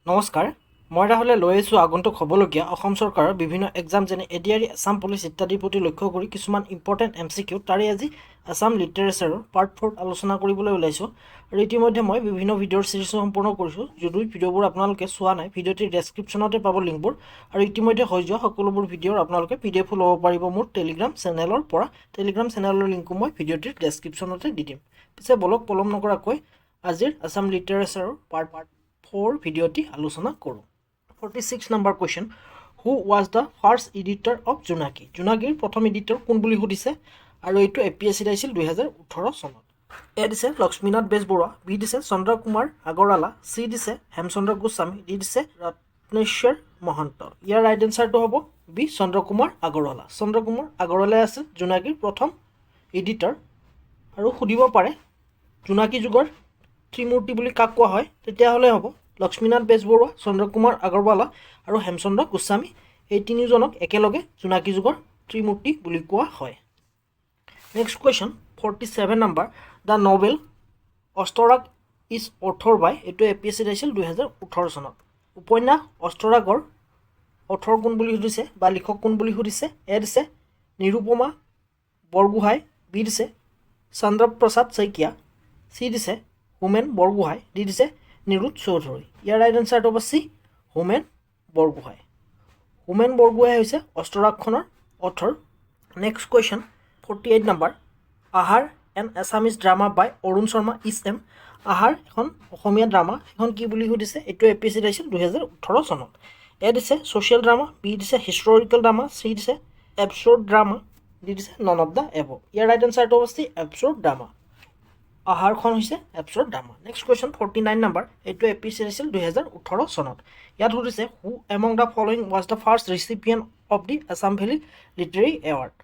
নমস্কাৰ মই ৰাহুলে লৈ আহিছোঁ আগন্তুক হ'বলগীয়া অসম চৰকাৰৰ বিভিন্ন এক্সাম যেনে এডিআৰই আছাম পুলিচ ইত্যাদিৰ প্ৰতি লক্ষ্য কৰি কিছুমান ইম্পৰ্টেণ্ট MCQ তাৰে আজি আছাম লিটাৰেচাৰৰ পাৰ্ট 4 আলোচনা কৰিবলৈ ওলাইছোঁ আৰু ইতিমধ্যে মই বিভিন্ন ভিডিঅ'ৰ চিৰিজ সম্পূৰ্ণ কৰিছোঁ যদি ভিডিঅ'বোৰ আপোনালোকে চোৱা নাই ভিডিঅ'টিৰ ডেছক্ৰিপশ্যনতে পাব লিংকবোৰ আৰু ইতিমধ্যে হৈ যোৱা সকলোবোৰ ভিডিঅ'ৰ আপোনালোকে PDF ল'ব পাৰিব মোৰ টেলিগ্ৰাম চেনেলৰ পৰা টেলিগ্ৰাম চেনেলৰ লিংকো মই ভিডিঅ'টিৰ ডেছক্ৰিপশ্যনতে দি দিম পিছে বলক পলম নকৰাকৈ আজিৰ আছাম লিটাৰেচাৰৰ পাৰ্ট 4 ভিডিঅ'টি আলোচনা কৰোঁ 46 number question who was the first editor of Jonaki জোনাকীৰ প্ৰথম এডিটৰ কোন বুলি সুধিছে আৰু এইটো APSCত আহিছিল 2018 চনত এ দিছে লক্ষ্মীনাথ বেজবৰুৱা বি দিছে চন্দ্ৰ কুমাৰ আগৰৱালা চি দিছে হেমচন্দ্ৰ গোস্বামী ডি দিছে ৰত্নেশ্বৰ মহন্ত ইয়াৰ ৰাইট এনচাৰটো হ'ব বি চন্দ্ৰ কুমাৰ আগৰৱালাই আছিল জোনাকীৰ প্ৰথম এডিটৰ আৰু সুধিব পাৰে জোনাকী যুগৰ ত্ৰিমূৰ্তি বুলি কাক কোৱা হয় তেতিয়াহ'লে হ'ব লক্ষ্মীনাথ বেজবৰুৱা চন্দ্ৰ কুমাৰ আগৰৱালা আৰু হেমচন্দ্ৰ গোস্বামী এই তিনিজনক একেলগে জোনাকী যুগৰ ত্ৰিমূৰ্তি বুলি কোৱা হয় next question 47 number the novel Astarag is author by এইটো APSCত আহিছিল 2018 চনত উপন্যাস অষ্টৰাগৰ অথৰ কোন বুলি সুধিছে বা লিখক কোন বুলি সুধিছে এ দিছে নিৰুপমা বৰগোহাঁই বি দিছে চন্দ্ৰপ্ৰসাদ শইকীয়া চি দিছে হোমেন বৰগোহাঁই ডি দিছে নিৰুত চৌধুৰী ইয়াৰ ৰাইট এনচাৰটো হ'ব চি হোমেন বৰগোহাঁই হৈছে অষ্টৰাগখনৰ অথৰ নেক্সট কুৱেশ্যন 48 নম্বৰ আহাৰ এন এছামিজ ড্ৰামা বাই অৰুণ শৰ্মা ইছ আহাৰ এখন অসমীয়া ড্ৰামা এখন কি বুলি সুধিছে এইটো APSCত আহিছিল 2018 চনত এ দিছে ছ'চিয়েল ড্ৰামা বি দিছে হিষ্টৰিকেল ড্ৰামা চি দিছে এপিছ'ড ড্ৰামা ডি দিছে নন অফ দ্য এব ইয়াৰ ৰাইট এনচাৰটো হ'ব চি এপিছ'ড ড্ৰামা আহাৰখন হৈছে episode drama next question 49 number এইটো APSCত আহিছিল 2018 চনত ইয়াত সুধিছে হু among the following was the first recipient of the Assam valley literary award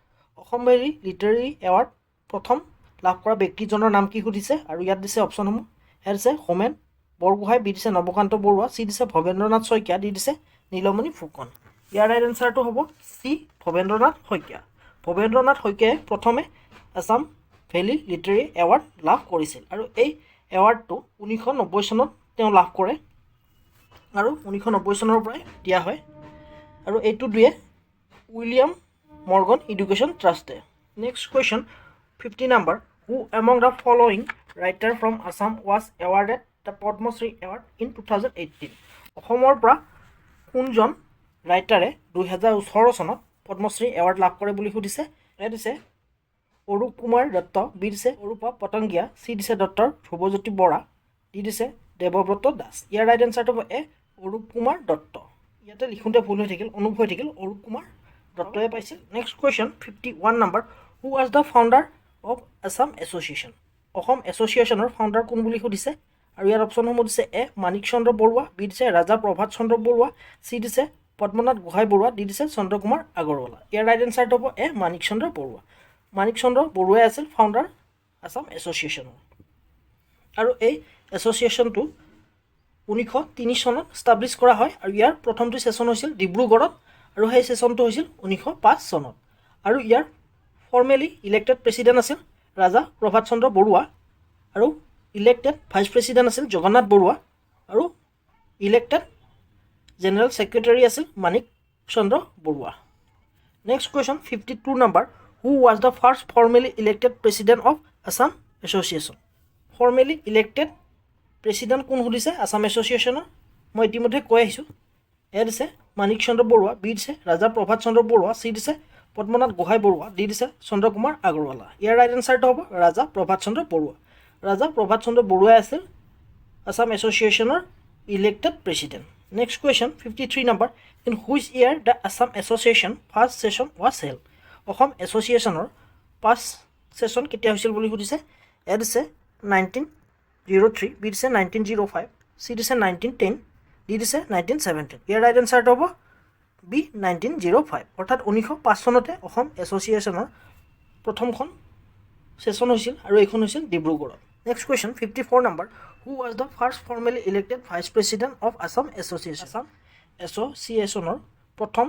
Assam valley literary award প্ৰথম লাভ কৰা ব্যক্তিজনৰ নাম কি সুধিছে আৰু ইয়াত দিছে অপশ্যনসমূহ এ দিছে হোমেন বৰগোহাঁই বি দিছে নৱকান্ত বৰুৱা চি দিছে ভৱেন্দ্ৰনাথ শইকীয়া ডি দিছে নীলমণি ফুকন ইয়াৰ ৰাইট এনচাৰটো হ'ব চি ভৱেন্দ্ৰনাথ শইকীয়াই প্ৰথমে আছাম ভেলী লিটাৰেৰী এৱাৰ্ড লাভ কৰিছিল আৰু এই এৱাৰ্ডটো 1990 চনত তেওঁ লাভ কৰে আৰু 1990 চনৰ পৰাই দিয়া হয় আৰু এইটো দিয়ে উইলিয়াম মৰ্গন এডুকেশ্যন ট্ৰাষ্টে next question 50 number who among the following writer from Assam was awarded the Padma Shri award in 2018 অসমৰ পৰা কোনজন ৰাইটাৰে 2018 চনত পদ্মশ্ৰী এৱাৰ্ড লাভ কৰে বুলি সুধিছে এ দিছে অৰূপ কুমাৰ দত্ত বি দিছে অৰূপা পটংগীয়া চি দিছে ডক্টৰ ধ্ৰুৱজ্যোতি বৰা ডি দিছে দেৱব্ৰত দাস ইয়াৰ ৰাইট এনচাৰটো হ'ব এ অৰূপ কুমাৰ দত্ত ইয়াতে লিখোঁতে ভুল হৈ থাকিল অনুভ হৈ থাকিল অৰূপ কুমাৰ দত্তই পাইছিল next question 51 number who was the founder of Assam association Asom এছ'চিয়েশ্যনৰ ফাউণ্ডাৰ কোন বুলি সুধিছে আৰু ইয়াৰ অপশ্যনসমূহ দিছে এ মাণিক চন্দ্ৰ বৰুৱা বি দিছে ৰাজা প্ৰভাত চন্দ্ৰ বৰুৱা চি দিছে পদ্মনাথ গোহাঁই বৰুৱা ডি দিছে চন্দ্ৰ কুমাৰ আগৰৱালা ইয়াৰ ৰাইট এনচাৰটো হ'ব এ মাণিক চন্দ্ৰ বৰুৱাই আছিল ফাউণ্ডাৰ আছাম এছ'চিয়েশ্যনৰ আৰু এই এছ'চিয়েশ্যনটো 1903 চনত ষ্টাব্লিছ কৰা হয় আৰু ইয়াৰ প্ৰথমটো ছেশ্যন হৈছিল ডিব্ৰুগড়ত আৰু সেই ছেশ্যনটো হৈছিল 1905 চনত আৰু ইয়াৰ ফৰ্মেলি ইলেক্টেড প্ৰেছিডেণ্ট আছিল ৰাজা প্ৰভাত চন্দ্ৰ বৰুৱা আৰু ইলেক্টেড ভাইচ প্ৰেছিডেণ্ট আছিল জগন্নাথ বৰুৱা আৰু ইলেক্টেড জেনেৰেল ছেক্ৰেটাৰী আছিল Manik Chandra Barua next question 52 number who was the first formally elected president of Assam association formally elected president কোন সুধিছে আছাম এছ'চিয়েশ্যনৰ মই ইতিমধ্যে কৈ আহিছোঁ এ দিছে মাণিক চন্দ্ৰ বৰুৱা বি দিছে ৰাজা প্ৰভাত চন্দ্ৰ বৰুৱা চি দিছে পদ্মনাথ গোহাঁই বৰুৱা ডি দিছে চন্দ্ৰ কুমাৰ আগৰৱালা ইয়াৰ ৰাইট এনচাৰটো হ'ব ৰাজা প্ৰভাত চন্দ্ৰ বৰুৱাই আছিল আছাম এছ'চিয়েশ্যনৰ elected president next question 53 number in which year the Assam association first session was held Asom এছ'চিয়েশ্যনৰ ফাৰ্ষ্ট ছেশ্যন কেতিয়া হৈছিল বুলি সুধিছে এ দিছে 1903 বি দিছে 1905 চি দিছে 1910 ডি দিছে 1917 ইয়াৰ ৰাইট এনচাৰটো হ'ব বি 1905 অৰ্থাৎ 1905 চনতে অসম এছ'চিয়েশ্যনৰ প্ৰথমখন ছেশ্যন হৈছিল আৰু এইখন হৈছিল ডিব্ৰুগড়ত next question 54 number who was the first formally elected vice president of Assam এছ'চিয়েশ্যনৰ প্ৰথম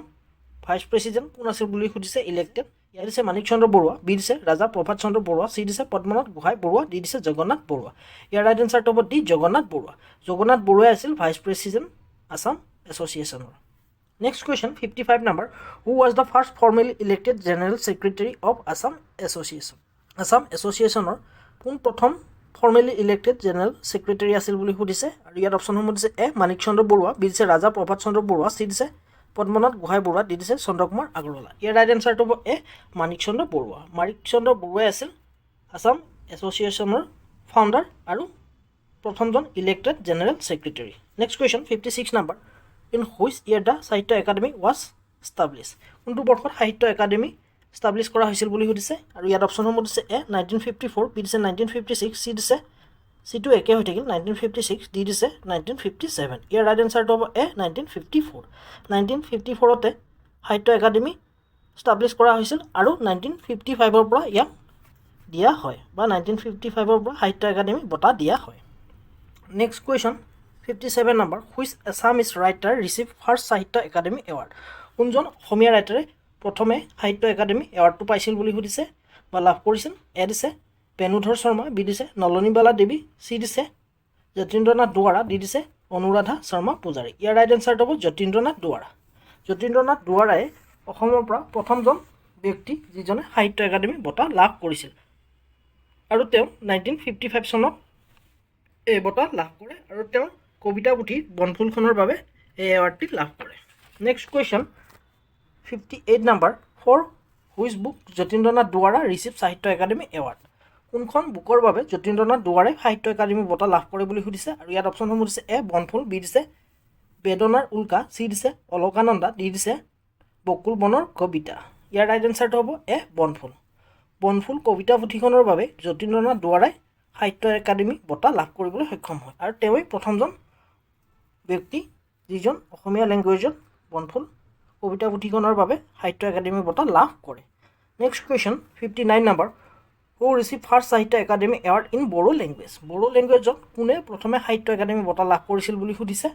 ভাইচ প্ৰেছিডেণ্ট কোন আছিল বুলি সুধিছে ইলেক্টেড ইয়াত দিছে মাণিক চন্দ্ৰ বৰুৱা বি দিছে ৰাজা প্ৰভাত চন্দ্ৰ বৰুৱা চি দিছে পদ্মনাথ গোহাঁই বৰুৱা ডি দিছে জগন্নাথ বৰুৱা ইয়াৰ ৰাইট এনচাৰটো হ'ব ডি জগন্নাথ বৰুৱাই আছিল ভাইচ প্ৰেছিডেণ্ট আছাম এছ'চিয়েশ্যনৰ। Next question 55 number who was the first formally elected general secretary of Assam association. Assam এছ'চিয়েশ্যনৰ কোন প্ৰথম ফৰ্মেলি ইলেক্টেড জেনেৰেল ছেক্ৰেটাৰী আছিল বুলি সুধিছে আৰু ইয়াত অপশ্যনসমূহ দিছে এ মাণিক চন্দ্ৰ বৰুৱা, বি দিছে ৰাজা প্ৰভাত চন্দ্ৰ বৰুৱা, চি দিছে পদ্মনাথ গোহাঁই বৰুৱা, ডি দিছে চন্দ্ৰকুমাৰ আগৰৱালা। ইয়াৰ ৰাইট এনচাৰটো হ'ব এ মাণিক চন্দ্ৰ বৰুৱা। মাণিক চন্দ্ৰ বৰুৱাই আছিল আছাম এছ'চিয়েশ্যনৰ ফাউণ্ডাৰ আৰু প্ৰথমজন elected general secretary. Next question 56 number in which year the সাহিত্য একাডেমি ৱাজ ষ্টাব্লিছ। কোনটো বৰ্ষত সাহিত্য একাডেমি ষ্টাব্লিছ কৰা হৈছিল বুলি সুধিছে আৰু ইয়াত অপশ্যনসমূহ দিছে এ 1954, বি দিছে 1956, চি দিছে চিটো একে হৈ থাকিল 1956, ডি দিছে 1957। ইয়াৰ ৰাইট এনচাৰটো হ'ব এ 1954। 1954তে সাহিত্য একাডেমি ষ্টাব্লিছ কৰা হৈছিল আৰু 1955ৰ পৰা ইয়াক দিয়া হয় বা 1955ৰ পৰা সাহিত্য একাডেমি বঁটা দিয়া হয়। Next question 57 number which Assamese writer receive first Sahitya academy award. কোনজন অসমীয়া ৰাইটাৰে প্ৰথমে সাহিত্য একাডেমি এৱাৰ্ডটো পাইছিল বুলি সুধিছে বা লাভ কৰিছিল। এ দিছে বেণুধৰ শৰ্মা, বি দিছে নলনীবালা দেৱী, চি দিছে যতীন্দ্ৰনাথ দুৱাৰা, ডি দিছে অনুৰাধা শৰ্মা পূজাৰী। ইয়াৰ ৰাইট এনচাৰটো হ'ব যতীন্দ্ৰনাথ দুৱাৰা। যতীন্দ্ৰনাথ দুৱাৰাই অসমৰ পৰা প্ৰথমজন ব্যক্তি যিজনে সাহিত্য একাডেমি বঁটা লাভ কৰিছিল আৰু তেওঁ 1955 চনত এই বঁটা লাভ কৰে আৰু তেওঁ কবিতা পুথি বনফুলখনৰ বাবে এই এৱাৰ্ডটি লাভ কৰে। Next question 58 number for which book Jatindranath দুৱাৰা ৰিচিভ সাহিত্য একাডেমি এৱাৰ্ড। কোনখন বুকৰ বাবে যতীন্দ্ৰনাথ দুৱাৰাই সাহিত্য একাডেমি বঁটা লাভ কৰে বুলি সুধিছে আৰু ইয়াত অপশ্যনসমূহ দিছে এ বনফুল, বি দিছে বেদনাৰ উল্কা, চি দিছে অলকানন্দা, ডি দিছে বকুল বনৰ কবিতা। ইয়াৰ ৰাইট এনচাৰটো হ'ব এ বনফুল। বনফুল কবিতা পুথিখনৰ বাবে যতীন্দ্ৰনাথ দুৱাৰাই সাহিত্য একাডেমি বঁটা লাভ কৰিবলৈ সক্ষম হয় আৰু তেওঁই প্ৰথমজন ব্যক্তি যিজন অসমীয়া লেংগুৱেজত বনফুল কবিতা পুথিখনৰ বাবে সাহিত্য একাডেমি বঁটা লাভ কৰে। Next question 59 number who received first Sahitya academy award in Bodo language. Bodo লেংগুৱেজত কোনে প্ৰথমে সাহিত্য একাডেমি বঁটা লাভ কৰিছিল বুলি সুধিছে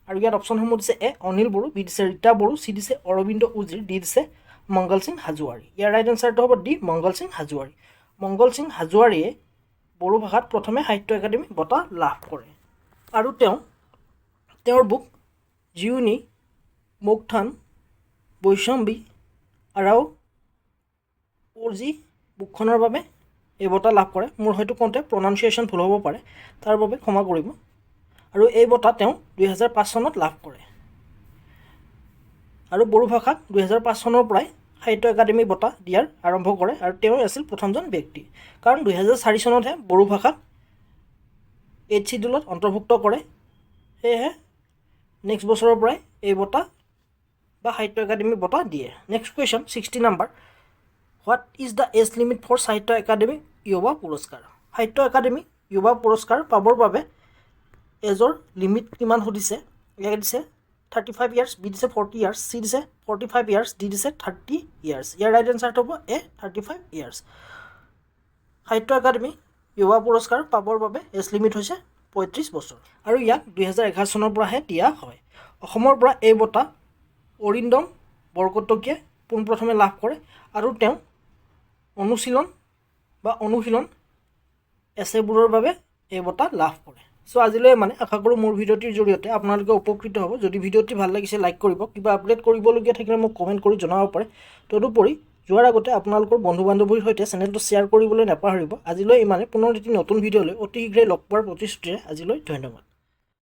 আৰু ইয়াত অপশ্যনসমূহ দিছে এ অনিল বড়ো, বি দিছে ৰীতা বড়ো, চি দিছে অৰবিন্দ উজিৰ, ডি দিছে মংগল সিং হাজোৱাৰী। ইয়াৰ ৰাইট এনচাৰটো হ'ব ডি মংগল সিং হাজোৱাৰী। মংগল সিং হাজোৱাৰীয়ে বড়ো ভাষাত প্ৰথমে সাহিত্য একাডেমি বঁটা লাভ কৰে আৰু তেওঁৰ বুক জিউনি, মুকথান, বৈষম্বী আৰু পৰ্জি বুকখনৰ বাবে এই বঁটা লাভ কৰে। মোৰ হয়তো কওঁতে প্ৰনাউন্সিয়েশ্যন ভুল হ'ব পাৰে, তাৰ বাবে ক্ষমা কৰিব। আৰু এই বঁটা তেওঁ 2005 চনত লাভ কৰে আৰু বড়ো ভাষাক 2005 চনৰ পৰাই সাহিত্য একাডেমি বঁটা দিয়াৰ আৰম্ভ কৰে আৰু তেওঁ আছিল প্ৰথমজন ব্যক্তি, কাৰণ 2004 চনতহে বড়ো ভাষাক 8th শিডিউলত অন্তৰ্ভুক্ত কৰে। সেয়েহে নেক্সট বছৰৰ পৰাই এই বঁটা বা সাহিত্য একাডেমি বঁটা দিয়ে। Next question 60 number what is the age limit for Sahitya Akademi যুৱা পুৰস্কাৰ। সাহিত্য একাডেমি যুৱা পুৰস্কাৰ পাবৰ বাবে এজৰ লিমিট কিমান সুধিছে। ইয়াক দিছে 35 ইয়াৰ্ছ, বি দিছে 40 ইয়াৰ্ছ, চি দিছে 45 ইয়াৰ্ছ, ডি দিছে 30 ইয়াৰ্ছ। ইয়াৰ ৰাইট এনচাৰটো হ'ব এ 35 ইয়াৰ্ছ। সাহিত্য একাডেমি যুৱা পুৰস্কাৰ পাবৰ বাবে এজ লিমিট হৈছে 35 বছৰ আৰু ইয়াক 2011 চনৰ পৰাহে দিয়া হয়। অসমৰ পৰা এই বঁটা অৰিন্দম বৰকটকীয়ে পোনপ্ৰথমে লাভ কৰে আৰু তেওঁ অনুশীলন এছেবোৰৰ বাবে এই বঁটা লাভ কৰে। চ' আজিলৈ আশা কৰোঁ মোৰ ভিডিঅ'টিৰ জৰিয়তে আপোনালোকে উপকৃত হ'ব। যদি ভিডিঅ'টি ভাল লাগিছে লাইক কৰিব, কিবা আপডেট কৰিবলগীয়া থাকিলে মোক কমেণ্ট কৰি জনাব পাৰে। তদুপৰি যোৱাৰ আগতে আপোনালোকৰ বন্ধু বান্ধৱীৰ সৈতে চেনেলটো শ্বেয়াৰ কৰিবলৈ নাপাহৰিব। আজিলৈ পুনৰ এটি নতুন ভিডিঅ'লৈ অতি শীঘ্ৰেই লগ পোৱাৰ প্ৰতিশ্ৰুতিৰে আজিলৈ ধন্যবাদ।